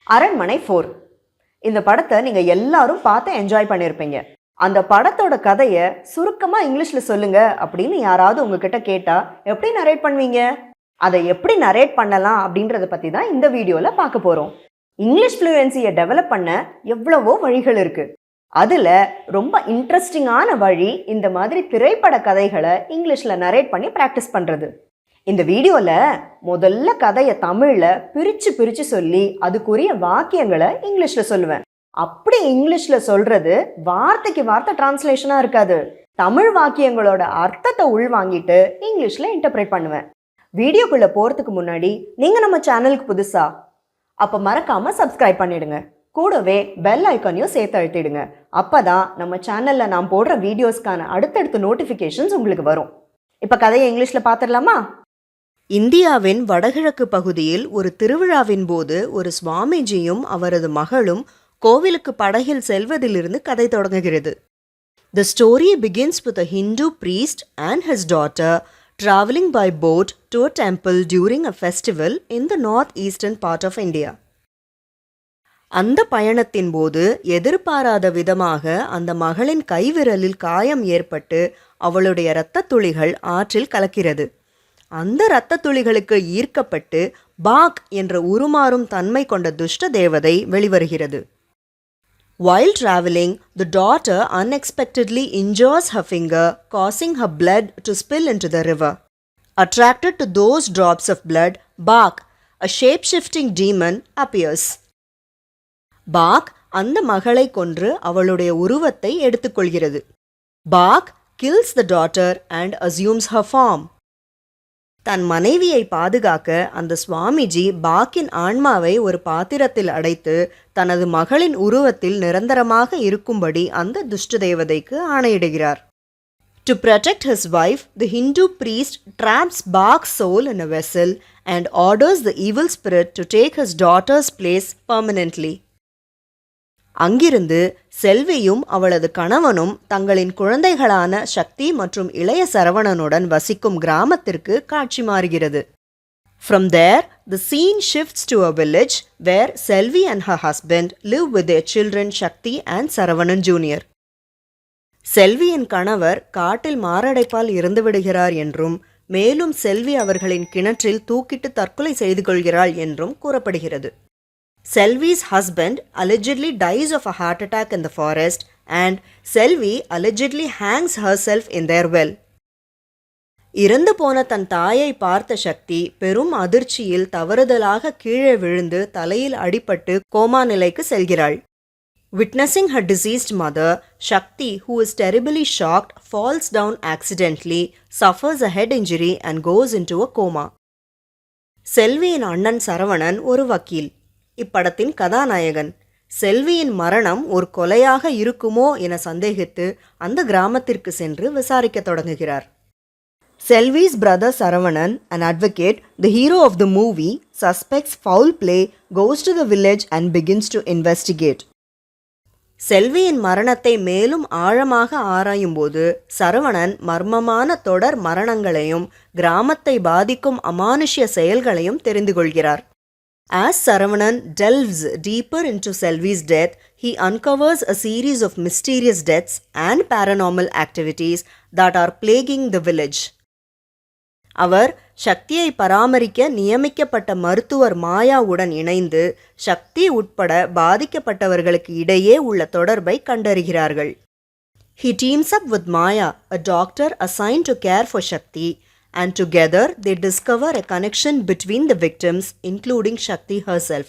அரண்மனை 4. இந்த படத்தை நீங்க எல்லாரும் பார்த்து என்ஜாய் பண்ணியிருப்பீங்க. அந்த படத்தோட கதையை சுருக்கமா இங்கிலீஷ்ல சொல்லுங்க அப்படின்னு யாராவது உங்ககிட்ட கேட்டா எப்படி நரேட் பண்ணுவீங்க? அதை எப்படி நரேட் பண்ணலாம் அப்படின்றத பத்தி தான் இந்த வீடியோல பார்க்க போறோம். இங்கிலீஷ் ஃப்ளூயன்சியை டெவலப் பண்ண எவ்வளவோ வழிகள் இருக்கு. அதுல ரொம்ப இன்ட்ரெஸ்டிங்கான வழி இந்த மாதிரி திரைப்பட கதைகளை இங்கிலீஷ்ல நரேட் பண்ணி பிராக்டிஸ் பண்றது. இந்த வீடியோல முதல்ல கதையை தமிழ்ல பிரிச்சு சொல்லி அதுக்குரிய வாக்கியங்களை இங்கிலீஷ்ல சொல்லுவேன். அப்படி இங்கிலீஷ்ல சொல்றது வார்த்தைக்கு வார்த்தை டிரான்ஸ்லேஷனா இருக்காது. தமிழ் வாக்கியங்களோட அர்த்தத்தை உள்வாங்கிட்டு இங்கிலீஷ்ல இன்டர்பிரேட் பண்ணுவேன். வீடியோக்குள்ள போறதுக்கு முன்னாடி நீங்க நம்ம சேனலுக்கு புதுசா அப்ப மறக்காம சப்ஸ்கிரைப் பண்ணிடுங்க. கூடவே பெல் ஐக்கானையும் சேர்த்து அழுத்திடுங்க. அப்பதான் நம்ம சேனல்ல நான் போடுற வீடியோஸ்க்கான அடுத்தடுத்த நோட்டிபிகேஷன்ஸ் உங்களுக்கு வரும். இப்ப கதையை இங்கிலீஷ்ல பாத்திரலாமா? இந்தியாவின் வடகிழக்கு பகுதியில் ஒரு திருவிழாவின் போது ஒரு சுவாமிஜியும் அவரது மகளும் கோவிலுக்கு படகில் செல்வதிலிருந்து கதை தொடங்குகிறது. The story begins with a Hindu priest and his daughter traveling by boat to a temple during a festival in the northeastern part of India. அந்த பயணத்தின் போது எதிர்பாராத விதமாக அந்த மகளின் கைவிரலில் காயம் ஏற்பட்டு அவளுடைய இரத்த துளிகள் ஆற்றில் கலக்கிறது. அந்த இரத்த துளிகளுக்கு ஈர்க்கப்பட்டு பாக் என்ற உருமாறும் தன்மை கொண்ட துஷ்ட தேவதை வெளிவருகிறது. While traveling, the daughter unexpectedly injures her finger, causing her blood to spill into the river. Attracted to those drops of blood, Bak, a shape-shifting demon, appears. பாக் அந்த மகளை கொன்று அவளுடைய உருவத்தை எடுத்துக்கொள்கிறது. பாக் kills the daughter and assumes her form. தன் மனைவியை பாதுகாக்க அந்த சுவாமிஜி பாக்கின் ஆன்மாவை ஒரு பாத்திரத்தில் அடைத்து தனது மகளின் உருவத்தில் நிரந்தரமாக இருக்கும்படி அந்த துஷ்ட தேவதைக்கு ஆணையிடுகிறார். To protect his wife, the Hindu priest traps Bak's soul in a vessel and orders the evil spirit to take his daughter's place permanently. அங்கிருந்து செல்வியும் அவளது கணவனும் தங்களின் குழந்தைகளான சக்தி மற்றும் இளைய சரவணனுடன் வசிக்கும் கிராமத்திற்கு காட்சி மாறுகிறது. From there, the scene shifts to a village where Selvi and her husband live with their children Shakti and Saravanan Jr. செல்வியின் கணவர் காட்டில் மாரடைப்பால் இறந்து விடுகிறார் என்றும் மேலும் செல்வி அவர்களின் கிணற்றில் தூக்கிட்டு தற்கொலை செய்து கொள்கிறாள் என்றும் கூறப்படுகிறது. Selvi's husband allegedly dies of a heart attack in the forest and Selvi allegedly hangs herself in their well. இறந்து போன தன் தாயை பார்த்த சக்தி பெரும் அதிர்ச்சியில் தவறுதலாக கீழே விழுந்து தலையில் அடிபட்டு கோமா நிலைக்கு செல்கிறாள். Witnessing her deceased mother, Shakti, who is terribly shocked, falls down accidentally, suffers a head injury and goes into a coma. செல்வியின் அண்ணன் சரவணன் ஒரு வக்கீல். இப்படத்தின் கதாநாயகன். செல்வியின் மரணம் ஒரு கொலையாக இருக்குமோ என சந்தேகித்து அந்த கிராமத்திற்கு சென்று விசாரிக்க தொடங்குகிறார். Selvi's brother Saravanan, an advocate, the hero of the movie, suspects foul play, goes to the village and begins to investigate. செல்வியின் மரணத்தை மேலும் ஆழமாக ஆராயும்போது சரவணன் மர்மமான தொடர் மரணங்களையும் கிராமத்தை பாதிக்கும் அமானுஷ்ய செயல்களையும் தெரிந்து கொள்கிறார். As Saravanan delves deeper into Selvi's death, he uncovers a series of mysterious deaths and paranormal activities that are plaguing the village. அவர் சக்தியை பராமரிக்க நியமிக்கப்பட்ட மருத்துவர் மாயாவுடன் இணைந்து சக்தி உட்பட பாதிக்கப்பட்டவர்களுக்கு இடையே உள்ள தொடர்பை கண்டறிகிறார்கள். He teams up with Maya, a doctor assigned to care for Shakti, and together they discover a connection between the victims, including Shakti herself.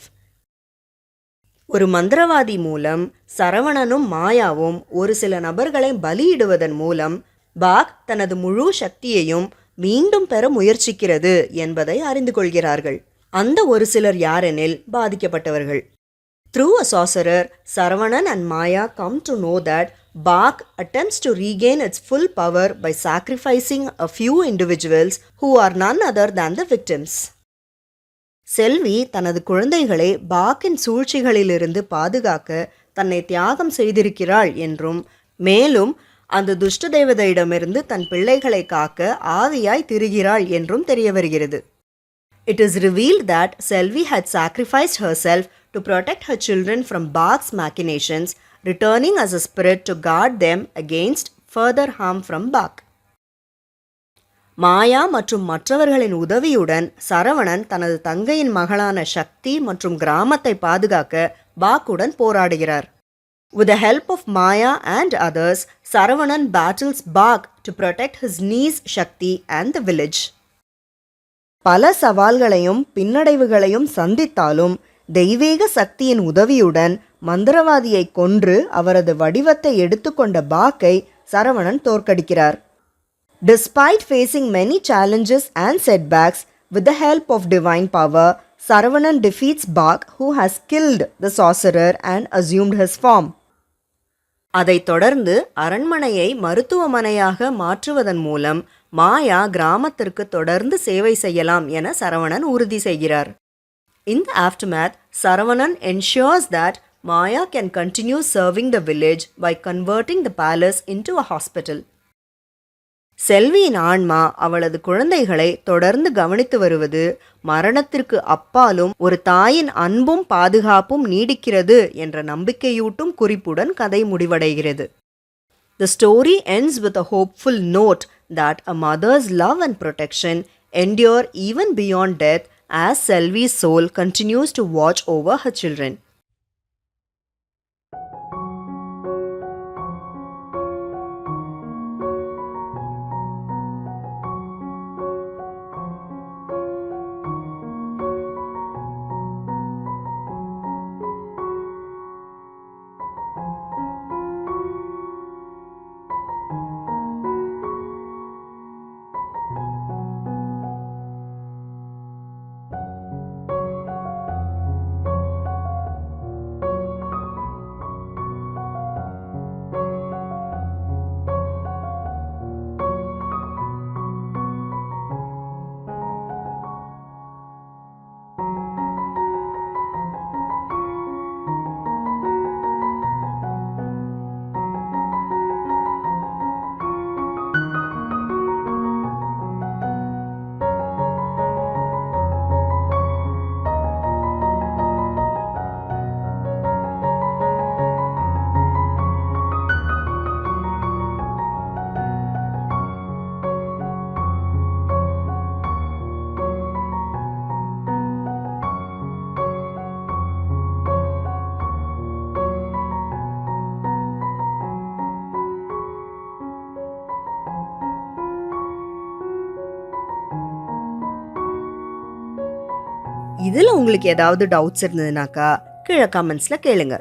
ஒரு மந்திரவாதி மூலம் சரவணனும் மாயாவும் ஒரு சில நபர்களை பலியிடுவதன் மூலம் பாக் தனது முழு சக்தியையும் மீண்டும் பெற முயற்சிக்கிறது என்பதை அறிந்து கொள்கிறார்கள். அந்த ஒரு சிலர் யாரெனில் பாதிக்கப்பட்டவர்கள். Through a sorcerer, Saravanan and Maya come to know that Bak attempts to regain its full power by sacrificing a few individuals who are none other than the victims. செல்வி தனது குழந்தைகளை பாக்கின் சூழ்ச்சிகளிலிருந்து பாதுகாக்க தன்னை தியாகம் செய்திருக்கிறாள் என்றும் மேலும் அந்த துஷ்ட தேவதையிடமிருந்து தன் பிள்ளைகளை காக்க ஆவியாய் திரிகிறாள் என்றும் தெரிய வருகிறது. It is revealed that Selvi had sacrificed herself to protect her children from Bak's machinations, returning as a spirit to guard them against further harm from Bak. மாயா மற்றும் மற்றவர்களின் உதவியுடன் சரவணன் தனது தங்கையின் மகளான சக்தி மற்றும் கிராமத்தை பாதுகாக்க பாக்குடன் போராடுகிறார். With the help of Maya and others, Saravanan battles Bak to protect his niece Shakti and the village. பல சவால்களையும் பின்னடைவுகளையும் சந்தித்தாலும் தெய்வீக சக்தியின் உதவியுடன் மந்திரவாதியை கொன்று அவரது வடிவத்தை எடுத்துக்கொண்ட பாக்கை Saravanan தோற்கடிக்கிறார். Despite facing many challenges and setbacks, with the help of divine power, Saravanan defeats Bak, who has killed the sorcerer and assumed his form. அதைத் தொடர்ந்து அரண்மனையை மருத்துவமனையாக மாற்றுவதன் மூலம் மாயா கிராமத்திற்கு தொடர்ந்து சேவை செய்யலாம் என சரவணன் உறுதி செய்கிறார். In the aftermath, Saravanan ensures that Maya can continue serving the village by converting the palace into a hospital. செல்வியின் ஆன்மா அவளது குழந்தைகளை தொடர்ந்து கவனித்து வருவது மரணத்திற்கு அப்பாலும் ஒரு தாயின் அன்பும் பாதுகாப்பும் நீடிக்கிறது என்ற நம்பிக்கையூட்டும் குறிப்புடன் கதை முடிவடைகிறது. The story ends with a hopeful note that a mother's love and protection endure even beyond death as Selvi's soul continues to watch over her children. இதில் உங்களுக்கு ஏதாவது டவுட்ஸ் இருந்ததுனாக்கா கீழே கமெண்ட்ஸில் கேளுங்க.